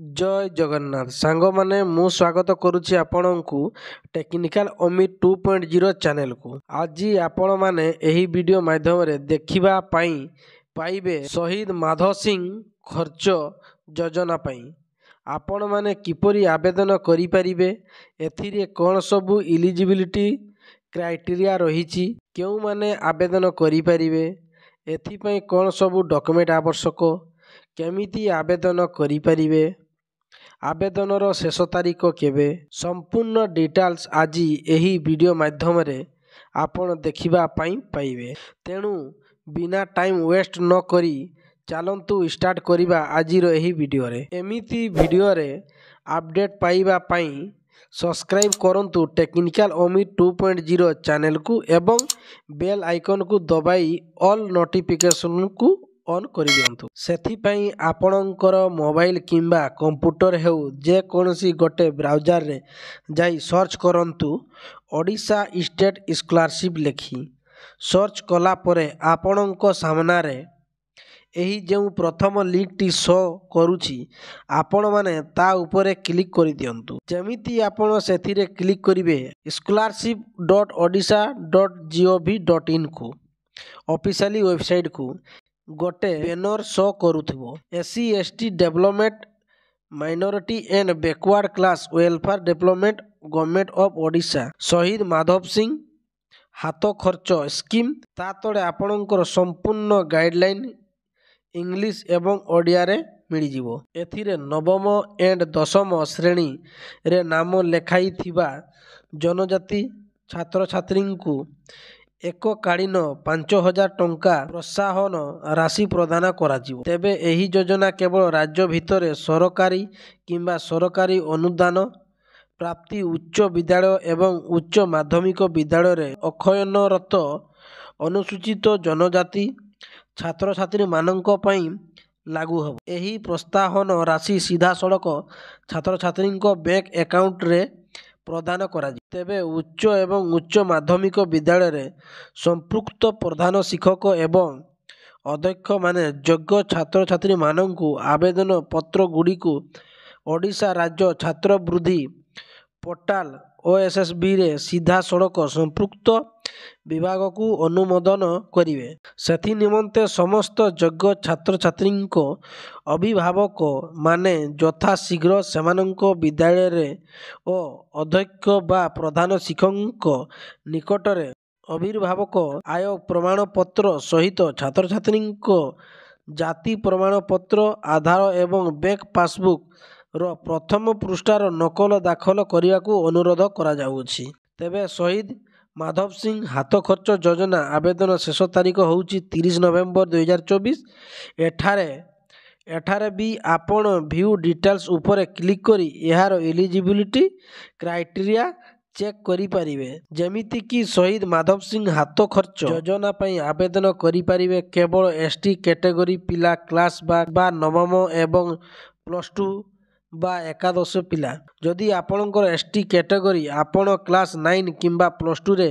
ଜୟ ଜଗନ୍ନାଥ ସାଙ୍ଗମାନେ, ମୁଁ ସ୍ୱାଗତ କରୁଛି ଆପଣଙ୍କୁ ଟେକ୍ନିକାଲ ଅମିତ 2.0 ଚ୍ୟାନେଲକୁ। ଆଜି ଆପଣମାନେ ଏହି ଭିଡ଼ିଓ ମାଧ୍ୟମରେ ଦେଖିବା ପାଇଁ ପାଇବେ ଶହୀଦ ମାଧବ ସିଂ ଖର୍ଚ୍ଚ ଯୋଜନା ପାଇଁ ଆପଣମାନେ କିପରି ଆବେଦନ କରିପାରିବେ, ଏଥିରେ କ'ଣ ସବୁ ଇଲିଜିବିଲିଟି କ୍ରାଇଟେରିଆ ରହିଛି, କେଉଁମାନେ ଆବେଦନ କରିପାରିବେ, ଏଥିପାଇଁ କ'ଣ ସବୁ ଡକୁମେଣ୍ଟ ଆବଶ୍ୟକ, କେମିତି ଆବେଦନ କରିପାରିବେ, ଆବେଦନର ଶେଷ ତାରିଖ କେବେ, ସମ୍ପୂର୍ଣ୍ଣ ଡିଟେଲ୍ସ ଆଜି ଏହି ଭିଡ଼ିଓ ମାଧ୍ୟମରେ ଆପଣ ଦେଖିବା ପାଇଁ ପାଇବେ। ତେଣୁ ବିନା ଟାଇମ୍ ୱେଷ୍ଟ ନ କରି ଚାଲନ୍ତୁ ଷ୍ଟାର୍ଟ କରିବା ଆଜିର ଏହି ଭିଡ଼ିଓରେ। ଏମିତି ଭିଡ଼ିଓରେ ଆପଡେଟ୍ ପାଇବା ପାଇଁ ସବସ୍କ୍ରାଇବ୍ କରନ୍ତୁ ଟେକ୍ନିକାଲ ଅମିତ 2.0 ଚ୍ୟାନେଲକୁ ଏବଂ ବେଲ୍ ଆଇକନକୁ ଦବାଇ ଅଲ୍ ନୋଟିଫିକେସନକୁ ଅନ୍ କରିଦିଅନ୍ତୁ। ସେଥିପାଇଁ ଆପଣଙ୍କର ମୋବାଇଲ କିମ୍ବା କମ୍ପ୍ୟୁଟର ହେଉ ଯେକୌଣସି ଗୋଟେ ବ୍ରାଉଜରରେ ଯାଇ ସର୍ଚ୍ଚ କରନ୍ତୁ ଓଡ଼ିଶା ଷ୍ଟେଟ୍ ସ୍କଲାରସିପ୍ ଲେଖି। ସର୍ଚ୍ଚ କଲା ପରେ ଆପଣଙ୍କ ସାମ୍ନାରେ ଏହି ଯେଉଁ ପ୍ରଥମ ଲିଙ୍କଟି ଶୋ କରୁଛି ଆପଣମାନେ ତା ଉପରେ କ୍ଲିକ୍ କରିଦିଅନ୍ତୁ। ଯେମିତି ଆପଣ ସେଥିରେ କ୍ଲିକ୍ କରିବେ scholarship.odisha.gov.in ଅଫିସିଆଲି ୱେବସାଇଟକୁ ଗୋଟେ ବ୍ୟାନର ଶୋ କରୁଥିବ। SC/ST development minority and backward class welfare development government of Odisha ଶହୀଦ ମାଧବ ସିଂ ହାତ ଖର୍ଚ୍ଚ ସ୍କିମ୍। ତା ତଳେ ଆପଣଙ୍କର ସମ୍ପୂର୍ଣ୍ଣ ଗାଇଡଲାଇନ ଇଂଲିଶ ଏବଂ ଓଡ଼ିଆରେ ମିଳିଯିବ। ଏଥିରେ ନବମ ଏଣ୍ଡ ଦଶମ ଶ୍ରେଣୀରେ ନାମ ଲେଖାଇଥିବା ଜନଜାତି ଛାତ୍ରଛାତ୍ରୀଙ୍କୁ ଏକକାଳୀନ 5,000 ଟଙ୍କା ପ୍ରୋତ୍ସାହନ ରାଶି ପ୍ରଦାନ କରାଯିବ। ତେବେ ଏହି ଯୋଜନା କେବଳ ରାଜ୍ୟ ଭିତରେ ସରକାରୀ କିମ୍ବା ସରକାରୀ ଅନୁଦାନ ପ୍ରାପ୍ତି ଉଚ୍ଚ ବିଦ୍ୟାଳୟ ଏବଂ ଉଚ୍ଚ ମାଧ୍ୟମିକ ବିଦ୍ୟାଳୟରେ ଅଧ୍ୟୟନରତ ଅନୁସୂଚିତ ଜନଜାତି ଛାତ୍ରଛାତ୍ରୀମାନଙ୍କ ପାଇଁ ଲାଗୁ ହେବ। ଏହି ପ୍ରୋତ୍ସାହନ ରାଶି ସିଧାସଳଖ ଛାତ୍ରଛାତ୍ରୀଙ୍କ ବ୍ୟାଙ୍କ ଆକାଉଣ୍ଟରେ ପ୍ରଦାନ କରାଯିବ। ତେବେ ଉଚ୍ଚ ଏବଂ ଉଚ୍ଚ ମାଧ୍ୟମିକ ବିଦ୍ୟାଳୟରେ ସମ୍ପୃକ୍ତ ପ୍ରଧାନ ଶିକ୍ଷକ ଏବଂ ଅଧ୍ୟକ୍ଷମାନେ ଯୋଗ୍ୟ ଛାତ୍ରଛାତ୍ରୀମାନଙ୍କୁ ଆବେଦନ ପତ୍ରଗୁଡ଼ିକୁ ଓଡ଼ିଶା ରାଜ୍ୟ ଛାତ୍ରବୃତ୍ତି ପୋର୍ଟାଲ OSSBରେ ସିଧାସଳଖ ସମ୍ପୃକ୍ତ ବିଭାଗକୁ ଅନୁମୋଦନ କରିବେ। ସେଥି ନିମନ୍ତେ ସମସ୍ତ ଯୋଗ୍ୟ ଛାତ୍ରଛାତ୍ରୀଙ୍କ ଅଭିଭାବକମାନେ ଯଥାଶୀଘ୍ର ସେମାନଙ୍କ ବିଦ୍ୟାଳୟରେ ଓ ଅଧ୍ୟକ୍ଷ ବା ପ୍ରଧାନ ଶିକ୍ଷକଙ୍କ ନିକଟରେ ଅଭିଭାବକ ଆୟ ପ୍ରମାଣପତ୍ର ସହିତ ଛାତ୍ରଛାତ୍ରୀଙ୍କ ଜାତି ପ୍ରମାଣପତ୍ର, ଆଧାର ଏବଂ ବ୍ୟାଙ୍କ ପାସବୁକ୍ର ପ୍ରଥମ ପୃଷ୍ଠାର ନକଲ ଦାଖଲ କରିବାକୁ ଅନୁରୋଧ କରାଯାଉଛି। ତେବେ ଶହୀଦ ମାଧବ ସିଂ ହାତ ଖର୍ଚ୍ଚ ଯୋଜନା ଆବେଦନ ଶେଷ ତାରିଖ ହେଉଛି 30 ନଭେମ୍ବର 2024। ଏଠାରେ ବି ଆପଣ ଭ୍ୟୁ ଡିଟେଲ୍ସ ଉପରେ କ୍ଲିକ୍ କରି ଏହାର ଇଲିଜିବିଲିଟି କ୍ରାଇଟେରିଆ ଚେକ୍ କରିପାରିବେ। ଯେମିତିକି ଶହୀଦ ମାଧବ ସିଂ ହାତ ଖର୍ଚ୍ଚ ଯୋଜନା ପାଇଁ ଆବେଦନ କରିପାରିବେ କେବଳ ST କ୍ୟାଟେଗୋରୀ ପିଲା, କ୍ଲାସ ବା ନବମ ଏବଂ +2 ବା ଏକାଦଶ ପିଲା। ଯଦି ଆପଣଙ୍କର ST କ୍ୟାଟେଗୋରୀ, ଆପଣ କ୍ଲାସ 9 କିମ୍ବା +2ରେ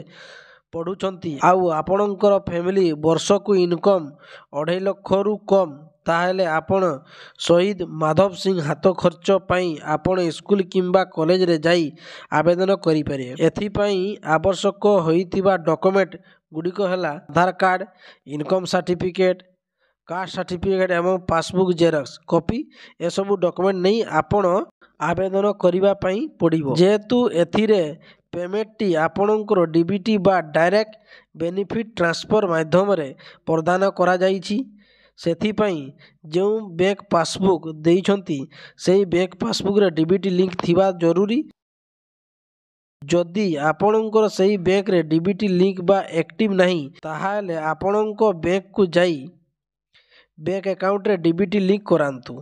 ପଢୁଛନ୍ତି ଆଉ ଆପଣଙ୍କର ଫ୍ୟାମିଲି ବର୍ଷକୁ ଇନକମ୍ 2.5 ଲକ୍ଷରୁ କମ୍, ତାହେଲେ ଆପଣ ଶହୀଦ ମାଧବ ସିଂ ହାତ ଖର୍ଚ୍ଚ ପାଇଁ ଆପଣ ସ୍କୁଲ କିମ୍ବା କଲେଜରେ ଯାଇ ଆବେଦନ କରିପାରିବେ। ଏଥିପାଇଁ ଆବଶ୍ୟକ ହୋଇଥିବା ଡକୁମେଣ୍ଟ ଗୁଡ଼ିକ ହେଲା Aadhaar card, income certificate, caste certificate ଏବଂ ପାସବୁକ୍ ଜେରକ୍ସ କପି। ଏସବୁ ଡକୁମେଣ୍ଟ ନେଇ ଆପଣ ଆବେଦନ କରିବା ପାଇଁ ପଡ଼ିବ। ଯେହେତୁ ଏଥିରେ ପେମେଣ୍ଟଟି ଆପଣଙ୍କର DBT ବା ଡାଇରେକ୍ଟ ବେନିଫିଟ ଟ୍ରାନ୍ସଫର ମାଧ୍ୟମରେ ପ୍ରଦାନ କରାଯାଇଛି, ସେଥିପାଇଁ ଯେଉଁ ବ୍ୟାଙ୍କ ପାସବୁକ୍ ଦେଇଛନ୍ତି ସେହି ବ୍ୟାଙ୍କ ପାସବୁକରେ DBT ଲିଙ୍କ ଥିବା ଜରୁରୀ। ଯଦି ଆପଣଙ୍କର ସେହି ବ୍ୟାଙ୍କରେ DBT ଲିଙ୍କ ବା ଆକ୍ଟିଭ ନାହିଁ, ତାହେଲେ ଆପଣଙ୍କ ବ୍ୟାଙ୍କକୁ ଯାଇ ବ୍ୟାଙ୍କ ଆକାଉଣ୍ଟରେ DBT ଲିଙ୍କ କରାନ୍ତୁ।